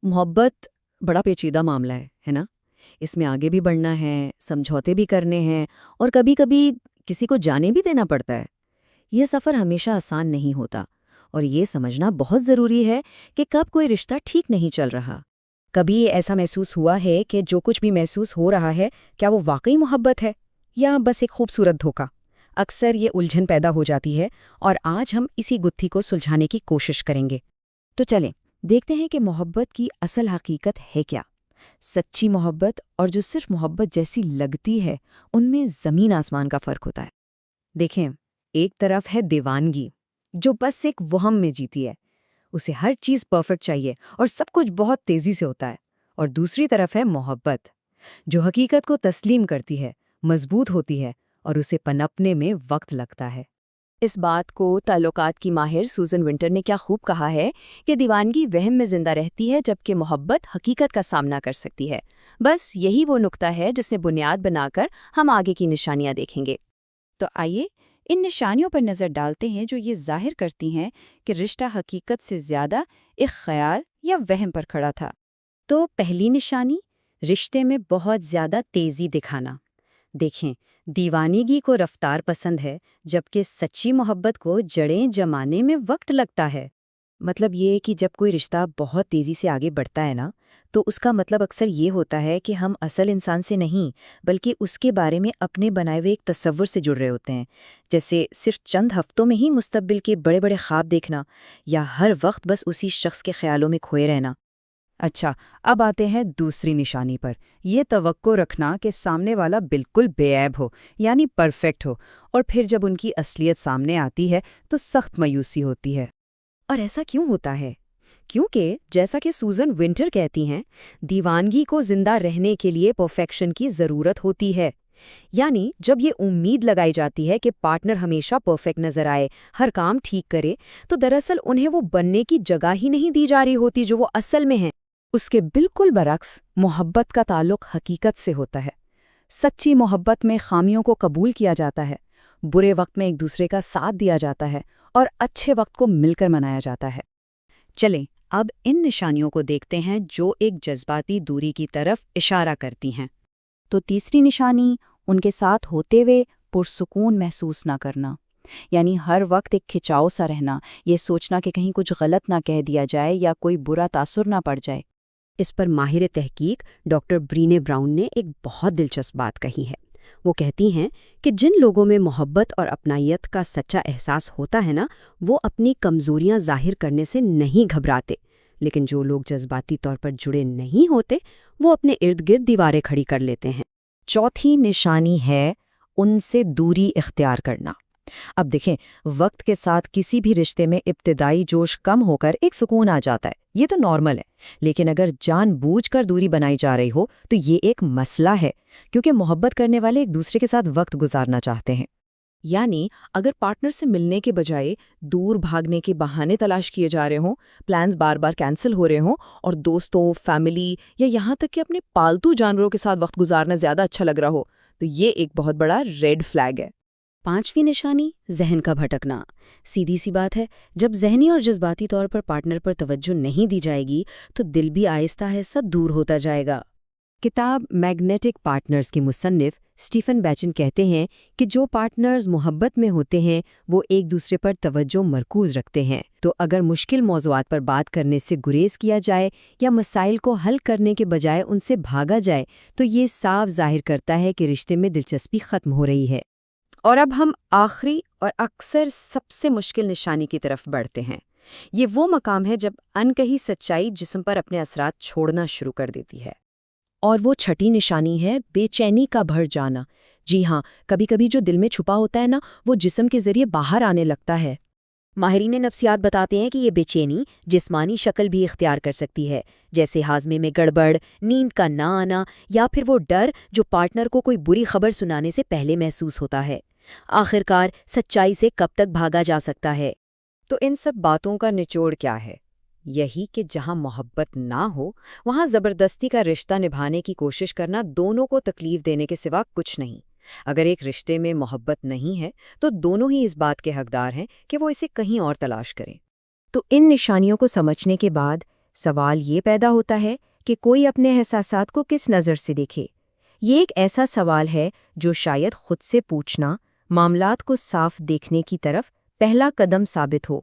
محبت بڑا پیچیدہ معاملہ ہے نا؟ اس میں آگے بھی بڑھنا ہے، سمجھوتے بھی کرنے ہیں، اور کبھی کبھی کسی کو جانے بھی دینا پڑتا ہے۔ یہ سفر ہمیشہ آسان نہیں ہوتا، اور یہ سمجھنا بہت ضروری ہے کہ کب کوئی رشتہ ٹھیک نہیں چل رہا۔ کبھی ایسا محسوس ہوا ہے کہ جو کچھ بھی محسوس ہو رہا ہے کیا وہ واقعی محبت ہے یا بس ایک خوبصورت دھوکہ؟ اکثر یہ الجھن پیدا ہو جاتی ہے، اور آج ہم اسی گتھی کو سلجھانے کی کوشش کریں گے۔ تو چلیں دیکھتے ہیں کہ محبت کی اصل حقیقت ہے کیا۔ سچی محبت اور جو صرف محبت جیسی لگتی ہے، ان میں زمین آسمان کا فرق ہوتا ہے۔ دیکھیں، ایک طرف ہے دیوانگی، جو بس ایک وہم میں جیتی ہے، اسے ہر چیز پرفیکٹ چاہیے اور سب کچھ بہت تیزی سے ہوتا ہے۔ اور دوسری طرف ہے محبت، جو حقیقت کو تسلیم کرتی ہے، مضبوط ہوتی ہے، اور اسے پنپنے میں وقت لگتا ہے۔ اس بات کو تعلقات کی ماہر سوزن ونٹر نے کیا خوب کہا ہے کہ دیوانگی وہم میں زندہ رہتی ہے جبکہ محبت حقیقت کا سامنا کر سکتی ہے۔ بس یہی وہ نقطہ ہے جس نے بنیاد بنا کر ہم آگے کی نشانیاں دیکھیں گے۔ تو آئیے ان نشانیوں پر نظر ڈالتے ہیں جو یہ ظاہر کرتی ہیں کہ رشتہ حقیقت سے زیادہ ایک خیال یا وہم پر کھڑا تھا۔ تو پہلی نشانی، رشتے میں بہت زیادہ تیزی دکھانا۔ دیکھیں، دیوانگی کو رفتار پسند ہے جبکہ سچی محبت کو جڑیں جمانے میں وقت لگتا ہے۔ مطلب یہ کہ جب کوئی رشتہ بہت تیزی سے آگے بڑھتا ہے نا، تو اس کا مطلب اکثر یہ ہوتا ہے کہ ہم اصل انسان سے نہیں بلکہ اس کے بارے میں اپنے بنائے ہوئے ایک تصور سے جڑ رہے ہوتے ہیں، جیسے صرف چند ہفتوں میں ہی مستقبل کے بڑے بڑے خواب دیکھنا، یا ہر وقت بس اسی شخص کے خیالوں میں کھوئے رہنا۔ اچھا، اب آتے ہیں دوسری نشانی پر، یہ توقع رکھنا کہ سامنے والا بالکل بے عیب ہو، یعنی پرفیکٹ ہو، اور پھر جب ان کی اصلیت سامنے آتی ہے تو سخت مایوسی ہوتی ہے۔ اور ایسا کیوں ہوتا ہے؟ کیونکہ جیسا کہ سوزن ونٹر کہتی ہیں، دیوانگی کو زندہ رہنے کے لیے پرفیکشن کی ضرورت ہوتی ہے۔ یعنی جب یہ امید لگائی جاتی ہے کہ پارٹنر ہمیشہ پرفیکٹ نظر آئے، ہر کام ٹھیک کرے، تو دراصل انہیں وہ بننے کی جگہ ہی نہیں دی جا رہی ہوتی جو وہ اصل میں ہیں۔ اس کے بالکل برعکس، محبت کا تعلق حقیقت سے ہوتا ہے۔ سچی محبت میں خامیوں کو قبول کیا جاتا ہے، برے وقت میں ایک دوسرے کا ساتھ دیا جاتا ہے، اور اچھے وقت کو مل کر منایا جاتا ہے۔ چلیں اب ان نشانیوں کو دیکھتے ہیں جو ایک جذباتی دوری کی طرف اشارہ کرتی ہیں۔ تو تیسری نشانی، ان کے ساتھ ہوتے ہوئے پرسکون محسوس نہ کرنا، یعنی ہر وقت ایک کھچاؤ سا رہنا، یہ سوچنا کہ کہیں کچھ غلط نہ کہہ دیا جائے یا کوئی برا تاثر نہ پڑ جائے۔ اس پر ماہر تحقیق ڈاکٹر برینے براؤن نے ایک بہت دلچسپ بات کہی ہے۔ وہ کہتی ہیں کہ جن لوگوں میں محبت اور اپنائیت کا سچا احساس ہوتا ہے نا، وہ اپنی کمزوریاں ظاہر کرنے سے نہیں گھبراتے، لیکن جو لوگ جذباتی طور پر جڑے نہیں ہوتے، وہ اپنے ارد گرد دیواریں کھڑی کر لیتے ہیں۔ چوتھی نشانی ہے ان سے دوری اختیار کرنا۔ اب دیکھیں، وقت کے ساتھ کسی بھی رشتے میں ابتدائی جوش کم ہو کر ایک سکون آ جاتا ہے، یہ تو نارمل ہے، لیکن اگر جان بوجھ کر دوری بنائی جا رہی ہو تو یہ ایک مسئلہ ہے، کیونکہ محبت کرنے والے ایک دوسرے کے ساتھ وقت گزارنا چاہتے ہیں۔ یعنی اگر پارٹنر سے ملنے کے بجائے دور بھاگنے کے بہانے تلاش کیے جا رہے ہوں، پلانز بار بار کینسل ہو رہے ہوں، اور دوستوں، فیملی یا یہاں تک کہ اپنے پالتو جانوروں کے ساتھ وقت گزارنا زیادہ اچھا لگ رہا ہو، تو یہ ایک بہت بڑا ریڈ فلیگ ہے۔ پانچویں نشانی، ذہن کا بھٹکنا۔ سیدھی سی بات ہے، جب ذہنی اور جذباتی طور پر پارٹنر پر توجہ نہیں دی جائے گی تو دل بھی آہستہ آہستہ دور ہوتا جائے گا۔ کتاب میگنیٹک پارٹنرز کے مصنف اسٹیفن بیچن کہتے ہیں کہ جو پارٹنرز محبت میں ہوتے ہیں وہ ایک دوسرے پر توجہ مرکوز رکھتے ہیں، تو اگر مشکل موضوعات پر بات کرنے سے گریز کیا جائے یا مسائل کو حل کرنے کے بجائے ان سے بھاگا جائے تو یہ صاف ظاہر کرتا ہے کہ رشتے میں دلچسپی ختم ہو رہی ہے۔ اور اب ہم آخری اور اکثر سب سے مشکل نشانی کی طرف بڑھتے ہیں۔ یہ وہ مقام ہے جب انکہی سچائی جسم پر اپنے اثرات چھوڑنا شروع کر دیتی ہے۔ اور وہ چھٹی نشانی ہے بے چینی کا بھر جانا۔ جی ہاں، کبھی کبھی جو دل میں چھپا ہوتا ہے نا، وہ جسم کے ذریعے باہر آنے لگتا ہے۔ ماہرین نفسیات بتاتے ہیں کہ یہ بے چینی جسمانی شکل بھی اختیار کر سکتی ہے، جیسے ہاضمے میں گڑبڑ، نیند کا نہ آنا، یا پھر وہ ڈر جو پارٹنر کو کوئی بری خبر سنانے سے پہلے محسوس ہوتا ہے۔ آخرکار سچائی سے کب تک بھاگا جا سکتا ہے؟ تو ان سب باتوں کا نچوڑ کیا ہے؟ یہی کہ جہاں محبت نہ ہو وہاں زبردستی کا رشتہ نبھانے کی کوشش کرنا دونوں کو تکلیف دینے کے سوا کچھ نہیں۔ اگر ایک رشتے میں محبت نہیں ہے تو دونوں ہی اس بات کے حقدار ہیں کہ وہ اسے کہیں اور تلاش کریں۔ تو ان نشانیوں کو سمجھنے کے بعد سوال یہ پیدا ہوتا ہے کہ کوئی اپنے احساسات کو کس نظر سے دیکھے۔ یہ ایک ایسا سوال ہے جو شاید خود سے پوچھنا، معاملات کو صاف دیکھنے کی طرف پہلا قدم ثابت ہو۔